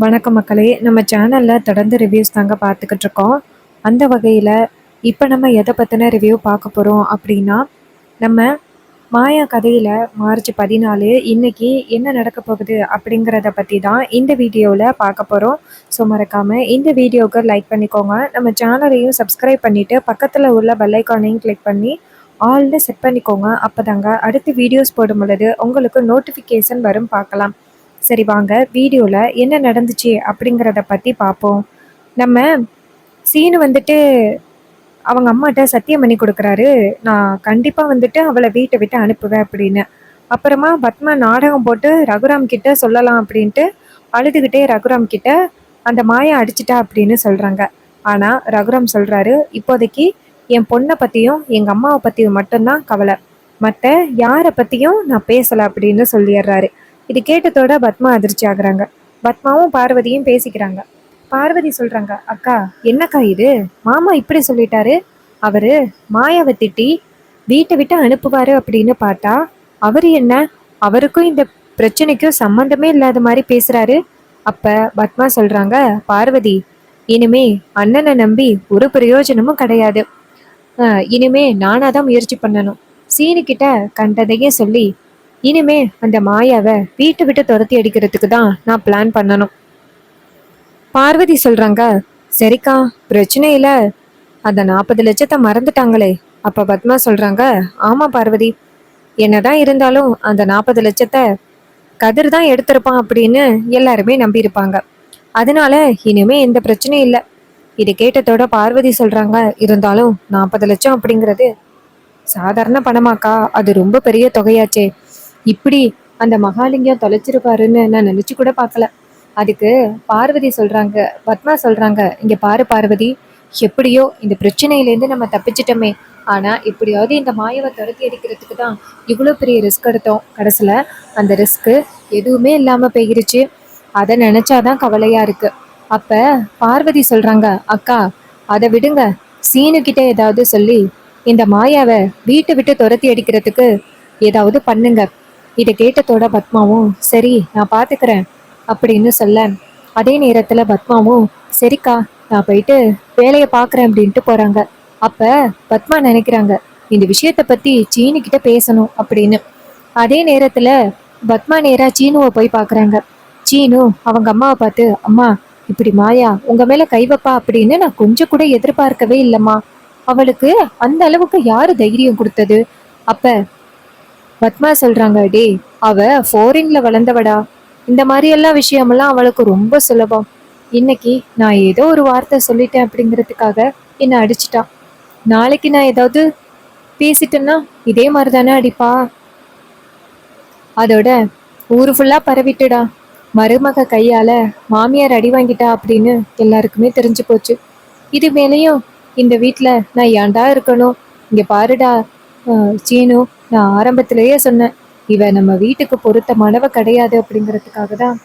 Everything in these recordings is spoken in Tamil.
வணக்கம் மக்களே! நம்ம சேனல்ல தொடர்ந்து ரிவ்யூஸ் தாங்க பார்த்துக்கிட்டு இருக்கோம். அந்த வகையில இப்ப நம்ம எத பத்தின ரிவ்யூ பார்க்க போறோம் அப்படின்னா, நம்ம மாயா கதையில மார்ச் 14 இன்னைக்கு என்ன நடக்க போகுது அப்படிங்கிறத பத்தி தான் இந்த வீடியோல பார்க்க போறோம். ஸோ மறக்காம இந்த வீடியோக்கு லைக் பண்ணிக்கோங்க. நம்ம சேனலையும் சப்ஸ்கிரைப் பண்ணிட்டு பக்கத்துல உள்ள பெல் ஐகானையும் கிளிக் பண்ணி ஆல்னு செட் பண்ணிக்கோங்க. அப்பதாங்க அடுத்து வீடியோஸ் போடும் பொழுது உங்களுக்கு நோட்டிஃபிகேஷன் வரும் பார்க்கலாம். சரி வாங்க வீடியோல என்ன நடந்துச்சு அப்படிங்கிறத பத்தி பார்ப்போம். நம்ம சீனு வந்துட்டு அவங்க அம்மாட்ட சத்தியம் பண்ணி கொடுக்குறாரு. நான் கண்டிப்பா வந்துட்டு அவளை வீட்டை விட்டு அனுப்புவேன் அப்படின்னு. அப்புறமா பத்மா நாடகம் போட்டு ரகுராம் கிட்ட சொல்லலாம் அப்படின்ட்டு அழுதுகிட்டே ரகுராம் கிட்ட அந்த மாயா அடிச்சிட்டா அப்படின்னு சொல்றாங்க. ஆனா ரகுராம் சொல்றாரு, இப்போதைக்கு என் பொண்ணை பத்தியும் எங்க அம்மாவை பத்தியும் மட்டும்தான் கவலை, மற்ற யாரை பத்தியும் நான் பேசல அப்படின்னு சொல்லிடுறாரு. இது கேட்டதோட பத்மா அதிர்ச்சி ஆகுறாங்க. பத்மாவும் பார்வதியும் பேசிக்கிறாங்க. பார்வதி சொல்றாங்க, அக்கா என்னக்கா இது, மாமா இப்படி சொல்லிட்டாரு. அவரு மாயாவை திட்டி வீட்டை விட்டு அனுப்புவாரு அப்படின்னு பார்த்தா அவரு என்ன, அவருக்கும் இந்த பிரச்சனைக்கும் சம்பந்தமே இல்லாத மாதிரி பேசுறாரு. அப்ப பத்மா சொல்றாங்க, பார்வதி இனிமே அண்ணனை நம்பி ஒரு பிரயோஜனமும் கிடையாது. இனிமே நானாதான் முயற்சி பண்ணணும். சீனு கிட்ட கண்டதையே சொல்லி இனிமே அந்த மாயாவை வீட்டை விட்டு துரத்தி அடிக்கிறதுக்கு தான் நான் பிளான் பண்ணணும். பார்வதி சொல்றாங்க, சரிக்கா பிரச்சனை இல்ல, அந்த 40 லட்சத்தை மறந்துட்டாங்களே. அப்ப பத்மா சொல்றாங்க, ஆமா பார்வதி, என்னதான் இருந்தாலும் அந்த 40 லட்சத்தை கதிர் தான் எடுத்திருப்பான் அப்படின்னு எல்லாருமே நம்பியிருப்பாங்க. அதனால இனிமே எந்த பிரச்சனையும் இல்லை. இது கேட்டதோட பார்வதி சொல்றாங்க, இருந்தாலும் 40 லட்சம் அப்படிங்கிறது சாதாரண பணமாக்கா, அது ரொம்ப பெரிய தொகையாச்சே. இப்படி அந்த மகாலிங்கம் தொலைச்சிருப்பாருன்னு நான் நினைச்சு கூட பார்க்கல. அதுக்கு பார்வதி சொல்றாங்க, பத்மா சொல்றாங்க, இங்க பாரு பார்வதி, எப்படியோ இந்த பிரச்சனையிலேருந்து நம்ம தப்பிச்சிட்டோமே. ஆனா எப்படியாவது இந்த மாயவை துரத்தி அடிக்கிறதுக்கு தான் இவ்வளோ பெரிய ரிஸ்க் எடுத்தோம். கடைசியில அந்த ரிஸ்க்கு எதுவுமே இல்லாம போயிருச்சு. அதை நினைச்சாதான் கவலையா இருக்கு. அப்ப பார்வதி சொல்றாங்க, அக்கா அதை விடுங்க, சீனு கிட்ட ஏதாவது சொல்லி இந்த மாயாவை வீட்டை விட்டு துரத்தி அடிக்கிறதுக்கு ஏதாவது பண்ணுங்க. இதை கேட்டதோட பத்மாவும் சரி நான் பாத்துக்கிறேன் அப்படின்னு சொல்ல, அதே நேரத்துல பத்மாவும் சரிக்கா நான் போயிட்டு வேலையை பாக்குறேன் அப்படின்ட்டு போறாங்க. அப்ப பத்மா நினைக்கிறாங்க, இந்த விஷயத்த பத்தி சீனு கிட்ட பேசணும் அப்படின்னு. அதே நேரத்துல பத்மா நேரா சீனுவை போய் பாக்குறாங்க. சீனு அவங்க அம்மாவை பார்த்து, அம்மா இப்படி மாயா உங்க மேல கை வைப்பா அப்படின்னு நான் கொஞ்சம் கூட எதிர்பார்க்கவே இல்லம்மா. அவளுக்கு அந்த அளவுக்கு யாரு தைரியம் கொடுத்தது? அப்ப பத்மா சொல்றாங்க, டே அவ ஃபாரின்ல வளர்ந்தவடா, இந்த மாதிரி எல்லாம் விஷயமெல்லாம் அவளுக்கு ரொம்ப சுலபம். இன்னைக்கு நான் ஏதோ ஒரு வார்த்தை சொல்லிட்டேன் அப்படிங்கிறதுக்காக என்னை அடிச்சிட்டா. நாளைக்கு நான் ஏதாவது பேசிட்டேன்னா இதே மாதிரி தானே அடிப்பா. அதோட ஊரு ஃபுல்லா பரவிட்டுடா, மருமக கையால மாமியார் அடி வாங்கிட்டா அப்படின்னு எல்லாருக்குமே தெரிஞ்சு போச்சு. இது மேலேயும் இந்த வீட்டில் நான் ஏன்டா இருக்கணும்? இங்க பாருடா சீனு, நான் ஆரம்பத்திலேயே சொன்னேன், இவ நம்ம வீட்டுக்கு பொருத்தமானவ கிடையாது அப்படிங்கிறதுக்காக தான்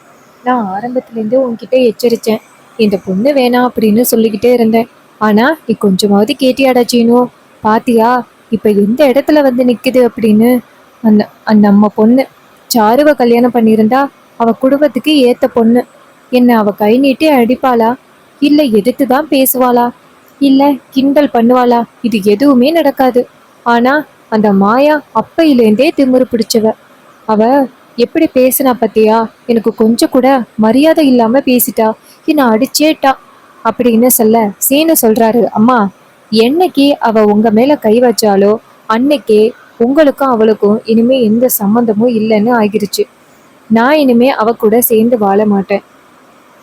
நான் ஆரம்பத்துலேருந்தே உன்கிட்ட எச்சரித்தேன். இந்த பொண்ணு வேணாம் அப்படின்னு சொல்லிக்கிட்டே இருந்தேன். ஆனா நீ கொஞ்சமாவது கேட்டியாடா சீனு? பாத்தியா இப்ப எந்த இடத்துல வந்து நிக்குது அப்படின்னு. அந்த அந்த நம்ம பொண்ணு சாருவ கல்யாணம் பண்ணியிருந்தா அவ குடும்பத்துக்கு ஏத்த பொண்ணு. என்ன அவ கை நீட்டி அடிப்பாளா, இல்ல எதிர்த்து தான் பேசுவாளா, இல்ல கிண்டல் பண்ணுவாளா? இது எதுவுமே நடக்காது. ஆனா அந்த மாயா அப்பையிலேருந்தே திமிரு பிடிச்சவ. அவ எப்படி பேசினா பத்தியா, எனக்கு கொஞ்சம் கூட மரியாதை இல்லாம பேசிட்டா, என்ன அடிச்சேட்டா அப்படின்னு சொல்ல சீனு சொல்றாரு, அம்மா என்னைக்கு அவ உங்க மேல கை வச்சாலோ அன்னைக்கே உங்களுக்கும் அவளுக்கும் இனிமே எந்த சம்மந்தமும் இல்லைன்னு ஆகிருச்சு. நான் இனிமே அவ கூட சேர்ந்து வாழ மாட்டேன்.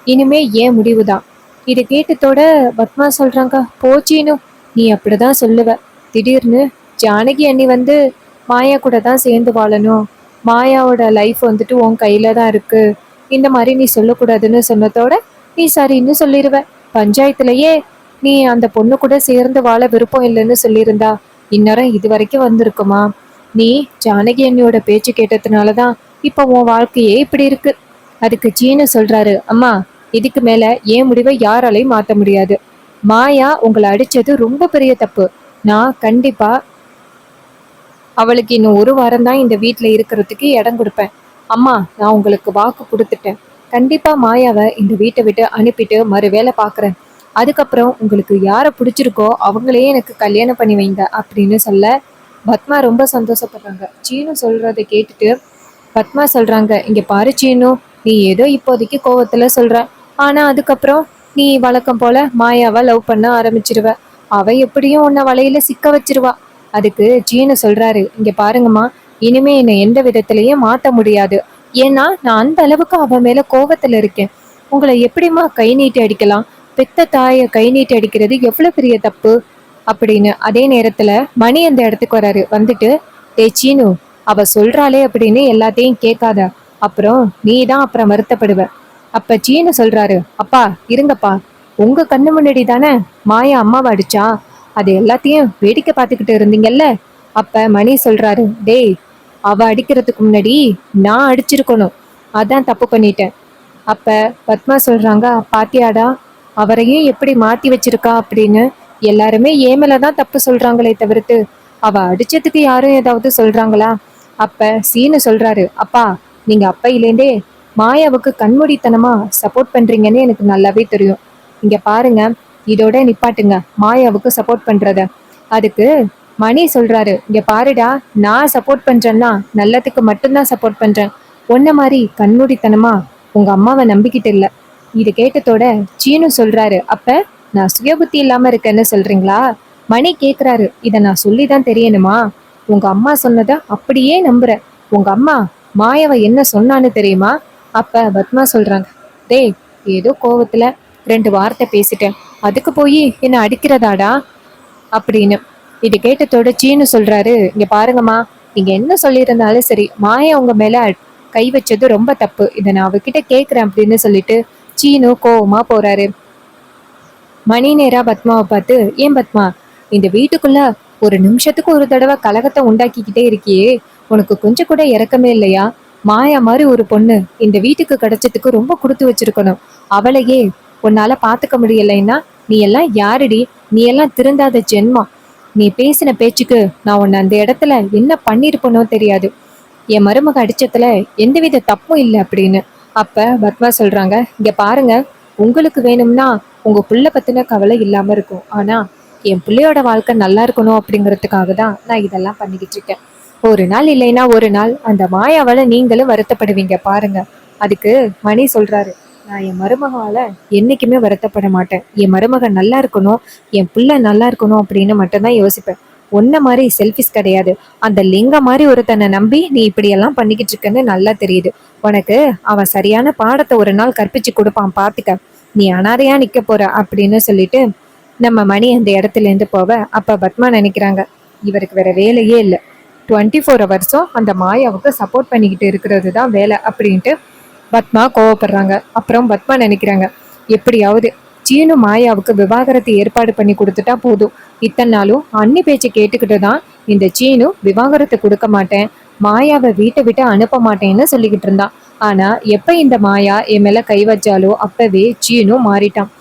இனிமே ஏன் முடிவுதான். இதை கேட்டதோட பத்மா சொல்றாங்க, போச்சீனு நீ அப்படிதான் சொல்லுவ. திடீர்னு ஜானகி அண்ணி வந்து மாயா கூட தான் சேர்ந்து வாழணும், மாயாவோட லைஃப் வந்துட்டு உன் கையில தான் இருக்கு, இந்த மாதிரி நீ சொல்லக்கூடாதுன்னு சொன்னதோட நீ சரின்னு சொல்லிடுவ. பஞ்சாயத்துலயே நீ அந்த பொண்ணு கூட சேர்ந்து வாழ விருப்பம் இல்லைன்னு சொல்லியிருந்தா இந்நேரம் இது வரைக்கும் வந்திருக்குமா? நீ ஜானகி அண்ணியோட பேச்சு கேட்டதுனாலதான் இப்ப உன் வாழ்க்கையே இப்படி இருக்கு. அதுக்கு சீனு சொல்றாரு, அம்மா இதுக்கு மேல என் முடிவை யாராலையும் மாத்த முடியாது. மாயா உங்களை அடிச்சது ரொம்ப பெரிய தப்பு. நான் கண்டிப்பா அவளுக்கு இன்னும் ஒரு வாரம் தான் இந்த வீட்டுல இருக்கிறதுக்கு இடம் கொடுப்பேன். அம்மா நான் உங்களுக்கு வாக்கு கொடுத்துட்டேன், கண்டிப்பா மாயாவை இந்த வீட்டை விட்டு அனுப்பிட்டு மறு வேலை பார்க்குறேன். அதுக்கப்புறம் உங்களுக்கு யாரை பிடிச்சிருக்கோ அவங்களையே எனக்கு கல்யாணம் பண்ணி வைங்க அப்படின்னு சொல்ல பத்மா ரொம்ப சந்தோஷப்படுறாங்க. சீனு சொல்றதை கேட்டுட்டு பத்மா சொல்றாங்க, இங்க பாரு சீனு, நீ ஏதோ இப்போதைக்கு கோவத்துல சொல்ற, ஆனா அதுக்கப்புறம் நீ வழக்கம் போல மாயாவை லவ் பண்ண ஆரம்பிச்சிருவ. அவ எப்படியும் உன்னை வலையில சிக்க வச்சிருவா. அதுக்கு சீனு சொல்றாரு, இங்க பாருங்கம்மா, இனிமே என்னை எந்த விதத்திலையும் மாத்த முடியாது. ஏன்னா நான் அந்த அளவுக்கு அவ மேல கோவத்துல இருக்கேன். உங்களை எப்படிம்மா கை நீட்டி அடிக்கலாம்? பெத்த தாயை கை நீட்டி அடிக்கிறது எவ்வளவு பெரிய தப்பு அப்படின்னு. அதே நேரத்துல மணி அந்த இடத்துக்கு வராரு. வந்துட்டு, டேய் சீனு, அவ சொல்றாளே அப்படின்னு எல்லாத்தையும் கேட்காத, அப்புறம் நீ தான் அப்புறம் வருத்தப்படுவ. அப்ப சீனு சொல்றாரு, அப்பா இருங்கப்பா, உங்க கண்ணு முன்னாடி தானே மாயா அம்மாவை அடிச்சா, அது எல்லாத்தையும் வேடிக்கை பார்த்துக்கிட்டு இருந்தீங்கல்ல. அப்ப மணி சொல்றாரு, டேய், அவ அடிக்கிறதுக்கு முன்னாடி நான் அடிச்சிருக்கணும், அதான் தப்பு பண்ணிட்டேன். அப்ப பத்மா சொல்றாங்க, பாத்தியாடா அவரையும் எப்படி மாத்தி வச்சிருக்கா அப்படின்னு. எல்லாருமே ஏன் மேலதான் தப்பு சொல்றாங்களே தவிர்த்து அவ அடிச்சதுக்கு யாரும் ஏதாவது சொல்றாங்களா? அப்ப சீனு சொல்றாரு, அப்பா நீங்க அப்பையிலேந்தே மாயாவுக்கு கண்மூடித்தனமா சப்போர்ட் பண்றீங்கன்னு எனக்கு நல்லாவே தெரியும். இங்க பாருங்க, இதோட நிப்பாட்டுங்க மாயாவுக்கு சப்போர்ட் பண்றத. அதுக்கு மணி சொல்றாரு, இங்க பாருடா, நான் சப்போர்ட் பண்றேன்னா நல்லதுக்கு மட்டும்தான் சப்போர்ட் பண்றேன். உன்ன மாதிரி கண்மூடித்தனமா உங்க அம்மாவை நம்பிக்கிட்டு இல்ல. இது கேட்டதோட சீனு சொல்றாரு, அப்ப நான் சுயபுத்தி இல்லாம இருக்கேன்னு சொல்றீங்களா? மணி கேக்குறாரு, இத நான் சொல்லிதான் தெரியணுமா? உங்க அம்மா சொன்னத அப்படியே நம்புறேன். உங்க அம்மா மாயவ என்ன சொன்னான்னு தெரியுமா? அப்ப பத்மா சொல்றாங்க, டேய், ஏதோ கோவத்துல 2 வார்த்தை பேசிட்டேன், அதுக்கு போய் என்ன அடிக்கிறதாடா அப்படின்னு. இது கேட்டதோட சீனு சொல்றாரு, இங்க பாருங்கம்மா, நீங்க என்ன சொல்லியிருந்தாலும் சரி, மாயா உங்க மேல கை வச்சது ரொம்ப தப்பு, இதை நான் அவகிட்ட கேக்குறேன் அப்படின்னு சொல்லிட்டு சீனு கோவமா போறாரு. மணி நேரா பத்மாவை பார்த்து, ஏன் பத்மா, இந்த வீட்டுக்குள்ள ஒரு நிமிஷத்துக்கு ஒரு தடவை கலகத்தை உண்டாக்கிக்கிட்டே இருக்கியே, உனக்கு கொஞ்சம் கூட இறக்கமே இல்லையா? மாயா மாதிரி ஒரு பொண்ணு இந்த வீட்டுக்கு கிடைச்சதுக்கு ரொம்ப கொடுத்து வச்சிருக்கணும். அவளையே உன்னால பாத்துக்க முடியலைன்னா நீ எல்லாம் யாருடி? நீ எல்லாம் திருந்தாத ஜென்மம். நீ பேசின பேச்சுக்கு நான் உன்னை அந்த இடத்துல என்ன பண்ணிருப்பனோ தெரியாது. என் மருமக அடிச்சதுல எந்தவித தப்பும் இல்லை அப்படின்னு. அப்ப பத்மா சொல்றாங்க, இங்க பாருங்க, உங்களுக்கு வேணும்னா உங்க புள்ள பத்தின கவலை இல்லாம இருக்கும், ஆனா என் பிள்ளையோட வாழ்க்கை நல்லா இருக்கணும் அப்படிங்கிறதுக்காக தான் நான் இதெல்லாம் பண்ணிக்கிட்டு இருக்கேன். ஒரு நாள் இல்லைன்னா ஒரு நாள் அந்த மாயாவால நீங்களும் வருத்தப்படுவீங்க பாருங்க. அதுக்கு மணி சொல்றாரு, நான் என் மருமகால என்னைக்குமே வருத்தப்பட மாட்டேன். என் மருமகன் நல்லா இருக்கணும், என் பிள்ளை நல்லா இருக்கணும் அப்படின்னு மட்டும்தான் யோசிப்பேன். ஒன்ன மாதிரி செல்ஃபிஸ் கிடையாது. அந்த லிங்கம் மாதிரி ஒருத்தனை நம்பி நீ இப்படியெல்லாம் பண்ணிக்கிட்டு இருக்கன்னு நல்லா தெரியுது. உனக்கு அவன் சரியான பாடத்தை ஒரு நாள் கற்பிச்சு கொடுப்பான், பாத்துக்க. நீ அனாதையா நிக்க போற அப்படின்னு சொல்லிட்டு நம்ம மணி அந்த இடத்துல இருந்து போவ. அப்ப பத்மா நினைக்கிறாங்க, இவருக்கு வேற வேலையே இல்லை, 24 ஹவர்ஸும் அந்த மாயாவுக்கு சப்போர்ட் பண்ணிக்கிட்டு இருக்கிறது தான் வேலை அப்படின்ட்டு பத்மா கோவப்படுறாங்க. அப்புறம் பத்மா நினைக்கிறாங்க, எப்படியாவது சீனு மாயாவுக்கு விவாகரத்து ஏற்பாடு பண்ணி கொடுத்துட்டா போதும். இத்தனை நாளும் அண்ணி பேச்சை கேட்டுக்கிட்டு தான் இந்த சீனு விவாகரத்து கொடுக்க மாட்டேன், மாயாவை வீட்டை விட்டு அனுப்ப மாட்டேன்னு சொல்லிக்கிட்டு இருந்தான். ஆனா எப்ப இந்த மாயா என் மேல கை வச்சாலோ அப்பவே சீனு மாறிட்டான்.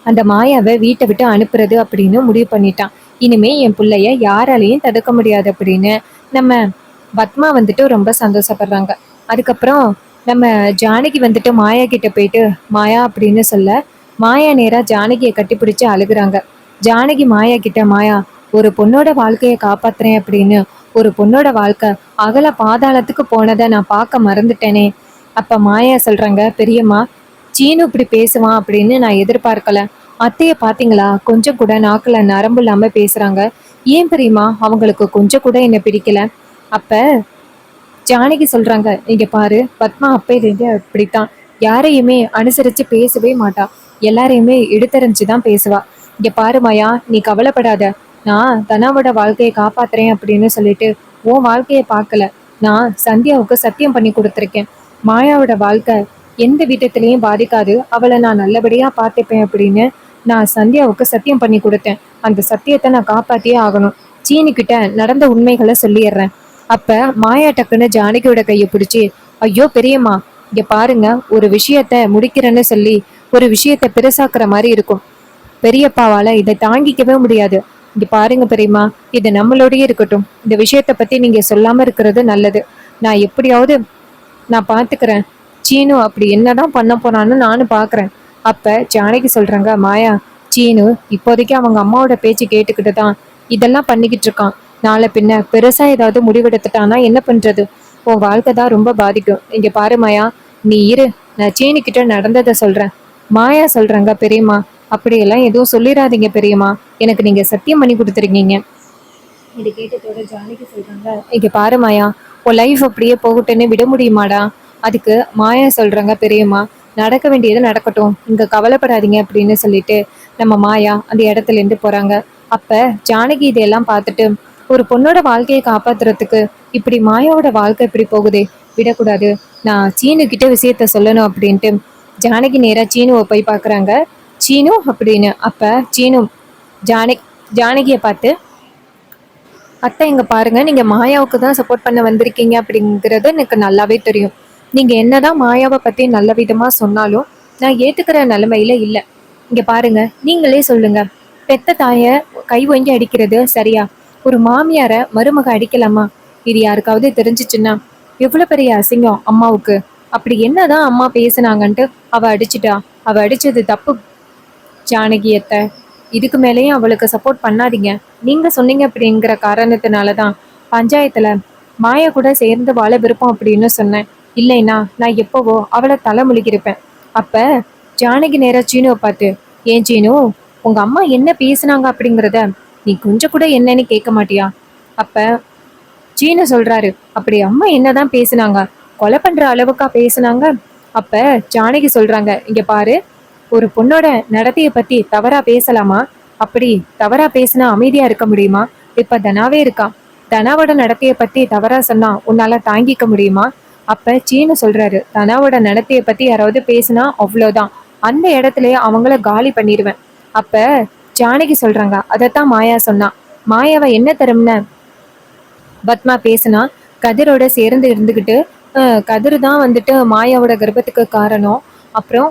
அந்த மாயாவை வீட்டை விட்டு அனுப்புறது அப்படின்னு முடிவு பண்ணிட்டான். இனிமே என் பிள்ளைய யாராலையும் தடுக்க முடியாது அப்படின்னு நம்ம பத்மா வந்துட்டு ரொம்ப சந்தோஷப்படுறாங்க. அதுக்கப்புறம் நம்ம ஜானகி வந்துட்டு மாயா கிட்ட போயிட்டு மாயா அப்படின்னு சொல்ல, மாயா நேரா ஜானகியை கட்டிப்பிடிச்சு அழுகுறாங்க. ஜானகி மாயா கிட்ட, மாயா, ஒரு பொண்ணோட வாழ்க்கையை காப்பாத்துறேன் அப்படின்னு ஒரு பொண்ணோட வாழ்க்கை அகல பாதாளத்துக்கு போனதை நான் பார்க்க மறந்துட்டேனே. அப்ப மாயா சொல்றாங்க, பெரியம்மா, சீனு இப்படி பேசுவான் அப்படின்னு நான் எதிர்பார்க்கல. அத்தைய பாத்தீங்களா, கொஞ்சம் கூட நாக்குல நரம்பு இல்லாம பேசுறாங்க. ஏன் பெரியம்மா அவங்களுக்கு கொஞ்சம் கூட என்ன பிடிக்கல? அப்ப ஜானகி சொல்றாங்க, இங்க பாரு, பத்மா அப்பையிலேருந்து அப்படித்தான், யாரையுமே அனுசரிச்சு பேசவே மாட்டா, எல்லாரையுமே எடுத்தறிஞ்சுதான் பேசுவா. இங்க பாரு மாயா, நீ கவலைப்படாத, நான் தனாவோட வாழ்க்கையை காப்பாத்துறேன் அப்படின்னு சொல்லிட்டு உன் வாழ்க்கையை பார்க்கல, நான் சந்தியாவுக்கு சத்தியம் பண்ணி கொடுத்துருக்கேன். மாயாவோட வாழ்க்கை எந்த விதத்திலையும் பாதிக்காது, அவளை நான் நல்லபடியா பார்த்துப்பேன் அப்படின்னு நான் சந்தியாவுக்கு சத்தியம் பண்ணி கொடுத்தேன். அந்த சத்தியத்தை நான் காப்பாத்தியே ஆகணும். சீனி கிட்ட நடந்த உண்மைகளை சொல்லிடுறேன். அப்ப மாயா டக்குன்னு ஜானகியோட கையை பிடிச்சி, ஐயோ பெரியம்மா, இங்க பாருங்க, ஒரு விஷயத்த முடிக்கிறேன்னு சொல்லி ஒரு விஷயத்த பெருசாக்குற மாதிரி இருக்கும். பெரியப்பாவால இதை தாங்கிக்கவே முடியாது. இங்க பாருங்க பெரியம்மா, இது நம்மளோடயே இருக்கட்டும், இந்த விஷயத்த பத்தி நீங்க சொல்லாம இருக்கிறது நல்லது. நான் எப்படியாவது நான் பாத்துக்கிறேன். சீனு அப்படி என்னதான் பண்ண போறான்னு நானும் பாக்குறேன். அப்ப ஜானகி சொல்றாங்க, மாயா, சீனு இப்போதைக்கு அவங்க அம்மாவோட பேச்சு கேட்டுக்கிட்டு தான் இதெல்லாம் பண்ணிக்கிட்டு இருக்கான். நாளை பின்ன பெருசா ஏதாவது முடிவெடுத்துட்டானா என்ன பண்றது? உன் வாழ்க்கை தான் ரொம்ப பாதிக்கும். இங்க பாரு மாயா, நீ இரு, நான் சீனு கிட்ட நடந்ததை சொல்றேன். மாயா சொல்றாங்க, பெரியம்மா அப்படியெல்லாம் எதுவும் சொல்லிடாதீங்க பெரியம்மா, எனக்கு நீங்க சத்தியம் பண்ணி கொடுத்துருக்கீங்க. இது கேட்டதோட ஜானகி சொல்றாங்க, இங்க பாரு மாயா, உன் லைஃப் அப்படியே போகட்டுன்னு விட முடியுமாடா? அதுக்கு மாயா சொல்றாங்க, பெரியம்மா நடக்க வேண்டியது நடக்கட்டும், இங்க கவலைப்படாதீங்க அப்படின்னு சொல்லிட்டு நம்ம மாயா அந்த இடத்துல இருந்து போறாங்க. அப்ப ஜானகி இதையெல்லாம் பார்த்துட்டு, ஒரு பொண்ணோட வாழ்க்கையை காப்பாத்துறதுக்கு இப்படி மாயாவோட வாழ்க்கை இப்படி போகுதே, விடக்கூடாது, நான் சீனு கிட்ட விஷயத்த சொல்லணும் அப்படின்ட்டு ஜானகி நேரா சீனுவை போய் பாக்குறாங்க. சீனு அப்படின்னு. அப்ப சீனு ஜானகியை பார்த்து, அத்தை இங்க பாருங்க, நீங்க மாயாவுக்கு தான் சப்போர்ட் பண்ண வந்திருக்கீங்க அப்படிங்கிறது எனக்கு நல்லாவே தெரியும். நீங்க என்னதான் மாயாவை பத்தி நல்ல விதமா சொன்னாலும் நான் ஏத்துக்கிற நிலைமையில இல்ல. இங்க பாருங்க, நீங்களே சொல்லுங்க, பெத்த தாய கை ஓங்கி அடிக்கிறது சரியா? ஒரு மாமியார மருமக அடிக்கலாமா? இது யாருக்காவது தெரிஞ்சிச்சுன்னா எவ்வளவு பெரிய அசிங்கம் அம்மாவுக்கு. அப்படி என்னதான் அம்மா பேசுனாங்கன்ட்டு அவ அடிச்சிட்டா? அவ அடிச்சது தப்பு ஜானகியத்தை. இதுக்கு மேலேயும் அவளுக்கு சப்போர்ட் பண்ணாதீங்க. நீங்க சொன்னீங்க அப்படிங்கிற காரணத்தினாலதான் பஞ்சாயத்துல மாயா கூட சேர்ந்து வாழ விருப்பம் அப்படின்னு சொன்னேன். இல்லைன்னா நான் எப்பவோ அவளை தலை முழுகிருப்பேன். அப்ப ஜானகி நேரா சீனுவை பார்த்து, ஏன் சீனு, உங்க அம்மா என்ன பேசுனாங்க அப்படிங்கிறத நீ கொஞ்சம் கூட என்னன்னு கேட்க மாட்டியா? அப்ப சீனு சொல்றாரு, அப்படி அம்மா என்னதான் பேசுனாங்க? கொலை பண்ற அளவுக்கா பேசுனாங்க? அப்ப ஜானகி சொல்றாங்க, இங்க பாரு, ஒரு பொண்ணோட நடத்தைய பத்தி தவறா பேசலாமா? அப்படி தவறா பேசினா அமைதியா இருக்க முடியுமா? இப்ப தனாவே இருக்கா, தனாவோட நடத்தைய பத்தி தவறா சொன்னா உன்னால தாங்கிக்க முடியுமா? அப்ப சீனு சொல்றாரு, தனாவோட நடத்தைய பத்தி யாராவது பேசினா அவ்வளவுதான், அந்த இடத்துலயே அவங்கள காலி பண்ணிடுவேன். அப்ப ஜானகி சொல்றாங்க, அதைத்தான் மாயா சொன்னா. மாயாவை என்ன தரும்ன பத்மா பேசுனா, கதிரோட சேர்ந்து இருந்துகிட்டு கதிர் தான் வந்துட்டு மாயாவோட கர்ப்பத்துக்கு காரணம். அப்புறம்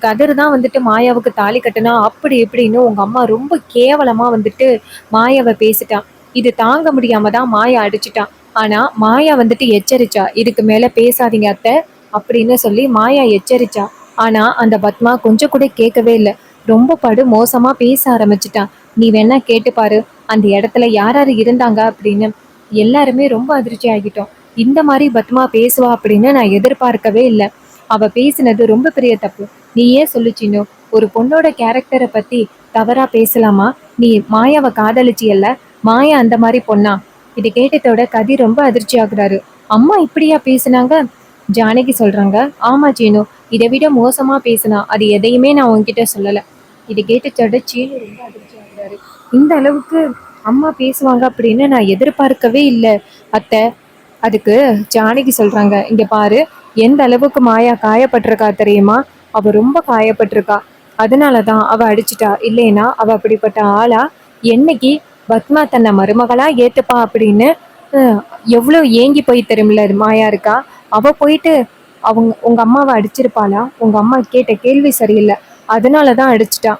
கதிர் தான் வந்துட்டு மாயாவுக்கு தாலி கட்டுனா, அப்படி இப்படின்னு உங்க அம்மா ரொம்ப கேவலமா வந்துட்டு மாயாவை பேசிட்டான். இது தாங்க முடியாம தான் மாயா அடிச்சிட்டான். ஆனா மாயா வந்துட்டு எச்சரிச்சா, இதுக்கு மேல பேசாதீங்க அத்தை அப்படின்னு சொல்லி மாயா எச்சரிச்சா. ஆனா அந்த பத்மா கொஞ்சம் கூட கேட்கவே இல்லை. ரொம்ப படு மோசமா பேச ஆரம்பிச்சிட்டான். நீ வேணா கேட்டு பாரு, அந்த இடத்துல யார் யார் இருந்தாங்க அப்படின்னு. எல்லாருமே ரொம்ப அதிர்ச்சி ஆகிட்டோம். இந்த மாதிரி பத்மா பேசுவா அப்படின்னு நான் எதிர்பார்க்கவே இல்லை. அவ பேசினது ரொம்ப பெரிய தப்பு. நீ ஏன் சொல்லுச்சினோ, ஒரு பொண்ணோட கேரக்டரை பத்தி தவறா பேசலாமா? நீ மாயாவை காதலிச்சியல்ல, மாயா அந்த மாதிரி பொண்ணா? இதை கேட்டதோட கதி ரொம்ப அதிர்ச்சி ஆகுறாரு. அம்மா இப்படியா பேசுனாங்க? ஜானகி சொல்றாங்க, ஆமா சீனு, இதை விட மோசமா பேசினா அது எதையுமே நான் உன்கிட்ட சொல்லல. இதை கேட்டதோட சீனு ரொம்ப அதிர்ச்சி ஆகுறாரு. இந்த அளவுக்கு அம்மா பேசுவாங்க அப்படின்னு நான் எதிர்பார்க்கவே இல்லை அத்தை. அதுக்கு ஜானகி சொல்றாங்க, இங்க பாரு, எந்த அளவுக்கு மாயா காயப்பட்டிருக்கா தெரியுமா? அவ ரொம்ப காயப்பட்டிருக்கா. அதனாலதான் அவ அடிச்சிட்டா. இல்லைன்னா அவ அப்படிப்பட்ட ஆளா? என்னைக்கு பத்மா தன்னை மருமகளா ஏத்துப்பா அப்படின்னு அஹ், எவ்வளவு ஏங்கி போய் தெரியுமில்ல மாயா இருக்கா. அவ போயிட்டு உங்க அம்மாவை அடிச்சிருப்பாளா? உங்க அம்மா கேட்ட கேள்வி சரியில்லை, அதனாலதான் அடிச்சிட்டா.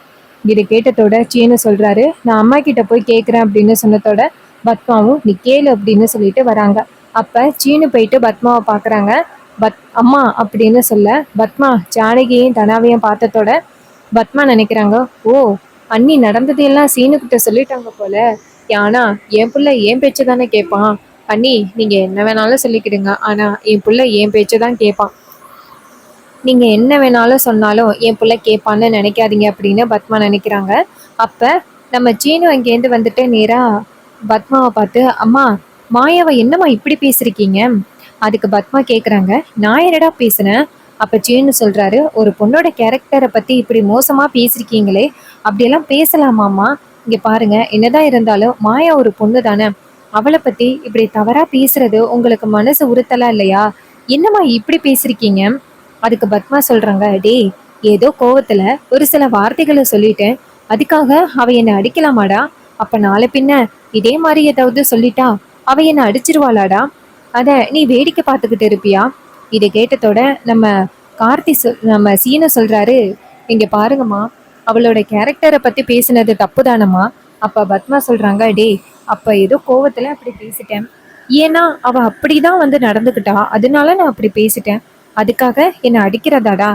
இதை கேட்டதோட சீனு சொல்றாரு, நான் அம்மா கிட்ட போய் கேட்குறேன் அப்படின்னு சொன்னதோட பத்மாவும் நீ கேளு அப்படின்னு சொல்லிட்டு வராங்க. அப்ப சீனு போயிட்டு பத்மாவை பாக்குறாங்க. அம்மா அப்படின்னு சொல்ல, பத்மா ஜானகியையும் தனாவையும் பார்த்ததோட பத்மா நினைக்கிறாங்க, ஓ, அண்ணி நடந்ததையெல்லாம் சீனு கிட்ட சொல்லிட்டாங்க போல. ஆனா என் புள்ள என் பேச்சு தானே கேட்பான். அண்ணி நீங்க என்ன வேணாலும் சொல்லிக்கிடுங்க, ஆனா என் புள்ள என் பேச்சு தான் கேட்பான். நீங்க என்ன வேணாலும் சொன்னாலும் என் புள்ள கேட்பான்னு நினைக்காதீங்க அப்படின்னு பத்மா நினைக்கிறாங்க. அப்ப நம்ம சீனு அங்கேருந்து வந்துட்டு நேரா பத்மாவை பார்த்து, அம்மா, மாயாவை என்னம்மா இப்படி பேசிருக்கீங்க? அதுக்கு பத்மா கேக்குறாங்க, நான் என்னடா பேசுனேன்? அப்ப சீனு சொல்றாரு, ஒரு பொண்ணோட கேரக்டரை பத்தி இப்படி மோசமா பேசிருக்கீங்களே, அப்படியெல்லாம் பேசலாமாம்மா? இங்க பாருங்க, என்னதான் இருந்தாலும் மாயா ஒரு பொண்ணு தானே, அவளை பத்தி இப்படி தவறா பேசுறது உங்களுக்கு மனசு உறுத்தலா இல்லையா? என்னம்மா இப்படி பேசிருக்கீங்க? அதுக்கு பத்மா சொல்றாங்க, டேய், ஏதோ கோவத்துல ஒரு சில வார்த்தைகளை சொல்லிட்டேன், அதுக்காக அவ என்னை அடிக்கலாமாடா? அப்ப நாளை பின்ன இதே மாதிரி ஏதாவது சொல்லிட்டா அவ என்னை அடிச்சிருவாளாடா? அத நீ வேடிக்கை பார்த்துக்கிட்டு இருப்பியா? இதை கேட்டதோட நம்ம நம்ம சீன சொல்றாரு, இங்க பாருங்கம்மா, அவளோட கேரக்டரை பத்தி பேசினது தப்புதானம்மா? அப்ப பத்மா சொல்றாங்க, டேய், அப்ப ஏதோ கோவத்துல அப்படி பேசிட்டேன், ஏன்னா அவ அப்படிதான் வந்து நடந்துக்கிட்டா, அதனால நான் அப்படி பேசிட்டேன். அதுக்காக என்னை அடிக்கிறதாடா?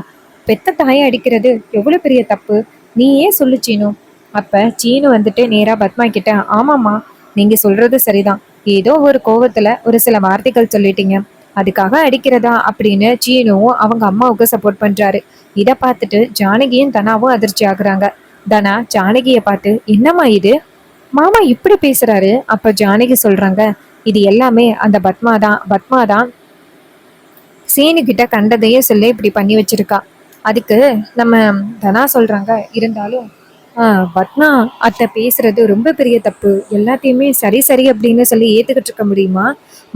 பெத்த தாயை அடிக்கிறது எவ்வளோ பெரிய தப்பு, நீ ஏன் சொல்லு சீனு. அப்ப சீனு வந்துட்டு நேரா பத்மா கிட்ட, ஆமாம்மா, நீங்க சொல்றது சரிதான், ஏதோ ஒரு கோவத்துல ஒரு சில வார்த்தைகள் சொல்லிட்டீங்க, அதுக்காக அடிக்கிறதா அப்படின்னு சீனுவும் அவங்க அம்மாவுக்கு சப்போர்ட் பண்றாரு. இதை பார்த்துட்டு ஜானகியும் தனாவும் அதிர்ச்சி ஆகுறாங்க. தனா ஜானகியை பார்த்து, என்னம்மா இது, மாமா இப்படி பேசுறாரு. அப்ப ஜானகி சொல்றாங்க, இது எல்லாமே அந்த பத்மா தான் சீனு கிட்ட கண்டதையே சொல்லி இப்படி பண்ணி வச்சிருக்கா. அதுக்கு நம்ம தனா சொல்றாங்க, இருந்தாலும் பத்மா அத்தை பேசுறது ரொம்ப பெரிய தப்பு, எல்லாத்தையுமே சரி சரி அப்படின்னு சொல்லி ஏத்துக்கிட்டு இருக்க முடியுமா?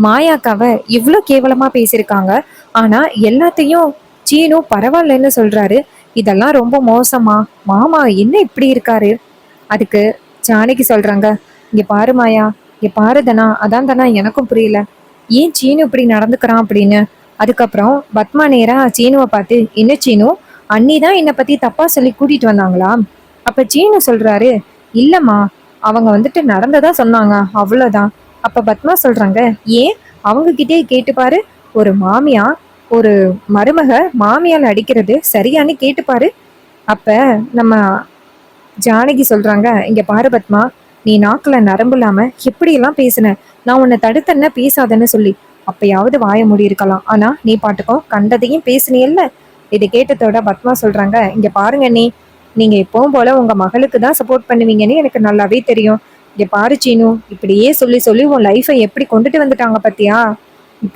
மாயாக்காவ இவ்வளோ கேவலமா பேசியிருக்காங்க, ஆனா எல்லாத்தையும் சீனு பரவாயில்லன்னு சொல்றாரு. இதெல்லாம் ரொம்ப மோசமா, மாமா என்ன இப்படி இருக்காரு. அதுக்கு ஜானகி சொல்றாங்க, இங்க பாரு மாயா, இங்க பாரு தனா, அதான் தனா எனக்கும் புரியல, ஏன் சீனு இப்படி நடந்துக்கிறான் அப்படின்னு. அதுக்கப்புறம் பத்மா நேரா சீனுவை பார்த்து, என்ன சீனு, அண்ணி தான் என்னை பத்தி தப்பா சொல்லி கூட்டிட்டு வந்தாங்களா? அப்ப சீனு சொல்றாரு, இல்லம்மா, அவங்க வந்துட்டு நடந்ததா சொன்னாங்க, அவ்வளவுதான். அப்ப பத்மா சொல்றாங்க, ஏன் அவங்க கிட்டே கேட்டு பாரு, ஒரு மாமியா ஒரு மருமக மாமியால் அடிக்கிறது சரியான்னு கேட்டு பாரு. அப்ப நம்ம ஜானகி சொல்றாங்க, இங்க பாரு பத்மா, நீ நாக்குல நரம்பு இல்லாம எப்படியெல்லாம் பேசுன, நான் உன்னை தடுத்தன பேசாதன்னு சொல்லி, அப்பயாவது வாய மூடி இருக்கலாம், ஆனா நீ பாட்டுக்கோ கண்டதையும் பேசுனியல்ல. இதை கேட்டதோட பத்மா சொல்றாங்க, இங்க பாருங்க நீங்க எப்பவும் போல உங்க மகளுக்கு தான் சப்போர்ட் பண்ணுவீங்கன்னு எனக்கு நல்லாவே தெரியும். இங்க பாரு சீனு, இப்படியே சொல்லி சொல்லி உன் லைஃபை எப்படி கொண்டுட்டு வந்துட்டாங்க பத்தியா.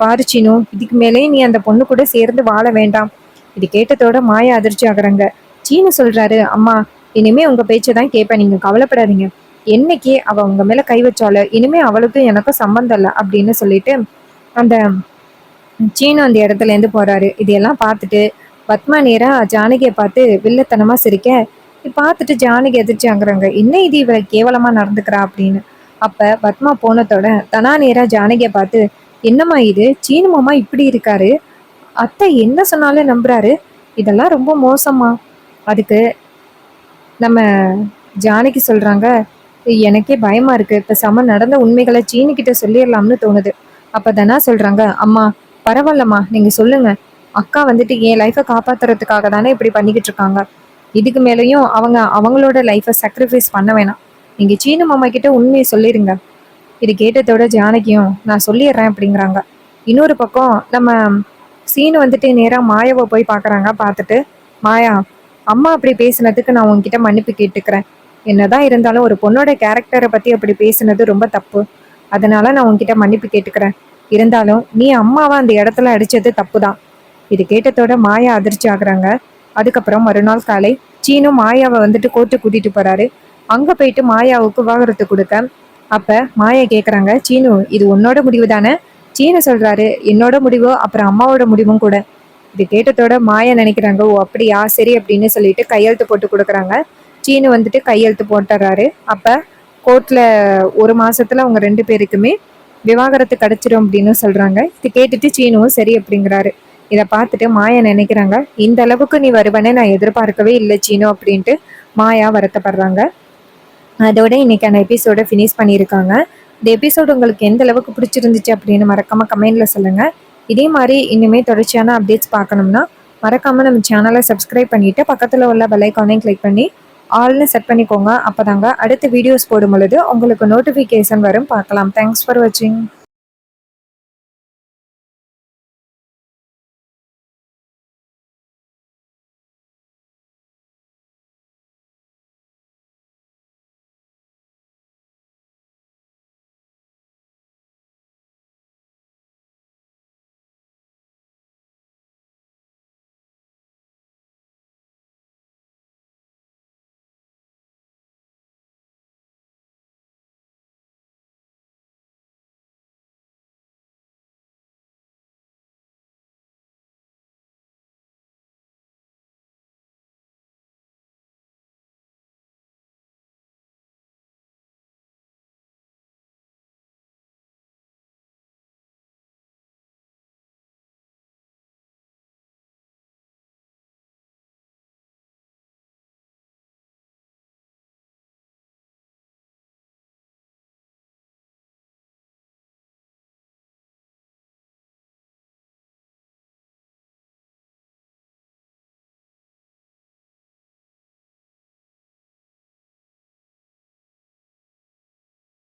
பாரு சீனு, இதுக்கு மேலே நீ அந்த பொண்ணு கூட சேர்ந்து வாழ வேண்டாம். இது கேட்டதோட மாயா அதிர்ச்சி ஆகுறாங்க. சீனு சொல்றாரு, அம்மா, இனிமே உங்க பேச்சை தான் கேட்பேன், நீங்க கவலைப்படாதீங்க, என்னைக்கு அவ உங்க மேல கை வச்சால இனிமே அவளுக்கும் எனக்கும் சம்பந்தம் இல்லை அப்படின்னு சொல்லிட்டு அந்த சீனு அந்த இடத்துல இருந்து போறாரு. இதையெல்லாம் பார்த்துட்டு பத்மா நேரா ஜானகியை பார்த்து வில்லத்தனமா சிரிக்க, பார்த்துட்டு ஜானகி எதிர்ச்சி ஆகுறாங்க, என்ன இது இவளை கேவலமா நடந்துக்கிறா அப்படின்னு. அப்ப பத்மா போனதோட தனா நேரா ஜானகியை பார்த்து, என்னம்மா இது, சீனு மாமா இப்படி இருக்காரு, அத்தை என்ன சொன்னாலும் நம்புறாரு, இதெல்லாம் ரொம்ப மோசமா. அதுக்கு நம்ம ஜானகி சொல்றாங்க, எனக்கே பயமா இருக்கு, இப்ப சம நடந்த உண்மைகளை சீனு கிட்ட சொல்லிடலாம்னு தோணுது. அப்ப தனா சொல்றாங்க, அம்மா பரவாயில்லம்மா, நீங்க சொல்லுங்க, அக்கா வந்துட்டு என் லைஃபை காப்பாத்துறதுக்காக தானே இப்படி பண்ணிக்கிட்டு இருக்காங்க, இதுக்கு மேலேயும் அவங்க அவங்களோட லைஃபை சாக்ரிஃபைஸ் பண்ண வேணாம், நீங்க சீனு மாமா கிட்ட உண்மையை சொல்லிடுங்க. இது கேட்டதோட ஜானகியும், நான் சொல்லிடுறேன் அப்படிங்கிறாங்க. இன்னொரு பக்கம் நம்ம சீனு வந்துட்டு நேரா மாயாவை போய் பார்க்குறாங்க. பார்த்துட்டு, மாயா, அம்மா அப்படி பேசினதுக்கு நான் உன்கிட்ட மன்னிப்பு கேட்டுக்கிறேன், என்னதான் இருந்தாலும் ஒரு பொண்ணோட கேரக்டரை பற்றி அப்படி பேசினது ரொம்ப தப்பு, அதனால நான் உன்கிட்ட மன்னிப்பு கேட்டுக்கிறேன், இருந்தாலும் நீ அம்மாவை அந்த இடத்துல அடித்தது தப்பு தான். இது கேட்டதோட மாயா அதிர்ச்சி ஆகுறாங்க. அதுக்கப்புறம் மறுநாள் காலை சீனு மாயாவை வந்துட்டு கோர்ட்டு கூட்டிட்டு போறாரு. அங்க போயிட்டு மாயாவுக்கு விவாகரத்து கொடுக்க, அப்ப மாயா கேக்குறாங்க, சீனு இது உன்னோட முடிவு தானே? சீனு சொல்றாரு, என்னோட முடிவோ அப்புறம் அம்மாவோட முடிவும் கூட. இது கேட்டதோட மாயா நினைக்கிறாங்க, ஓ அப்படியா, சரி அப்படின்னு சொல்லிட்டு கையெழுத்து போட்டு கொடுக்குறாங்க. சீனு வந்துட்டு கையெழுத்து போட்டுறாரு. அப்ப கோர்ட்ல 1 மாசத்துல அவங்க 2 பேருக்குமே விவாகரத்து கிடைச்சிரும் அப்படின்னு சொல்றாங்க. இது கேட்டுட்டு சீனுவும் சரி அப்படிங்கிறாரு. இதை பார்த்துட்டு மாயா நினைக்கிறாங்க, இந்த அளவுக்கு நீ வருவனே நான் எதிர்பார்க்கவே இல்லை சீனு அப்படின்ட்டு மாயா வருத்தப்படுறாங்க. அதோட இன்னைக்கான எபிசோட ஃபினிஷ் பண்ணியிருக்காங்க. இந்த எபிசோடு உங்களுக்கு எந்த அளவுக்கு பிடிச்சிருந்துச்சு அப்படின்னு மறக்காம கமெண்ட்ல சொல்லுங்க. இதே மாதிரி இனிமே தொடர்ச்சியான அப்டேட்ஸ் பார்க்கணும்னா மறக்காம நம்ம சேனலை சப்ஸ்கிரைப் பண்ணிட்டு பக்கத்துல உள்ள பெல் ஐகானையும் கிளிக் பண்ணி ஆல்னு செட் பண்ணிக்கோங்க. அப்பதாங்க அடுத்த வீடியோஸ் போடும் பொழுது உங்களுக்கு நோட்டிஃபிகேஷன் வரும், பார்க்கலாம். தேங்க்ஸ் ஃபார் வாட்சிங்.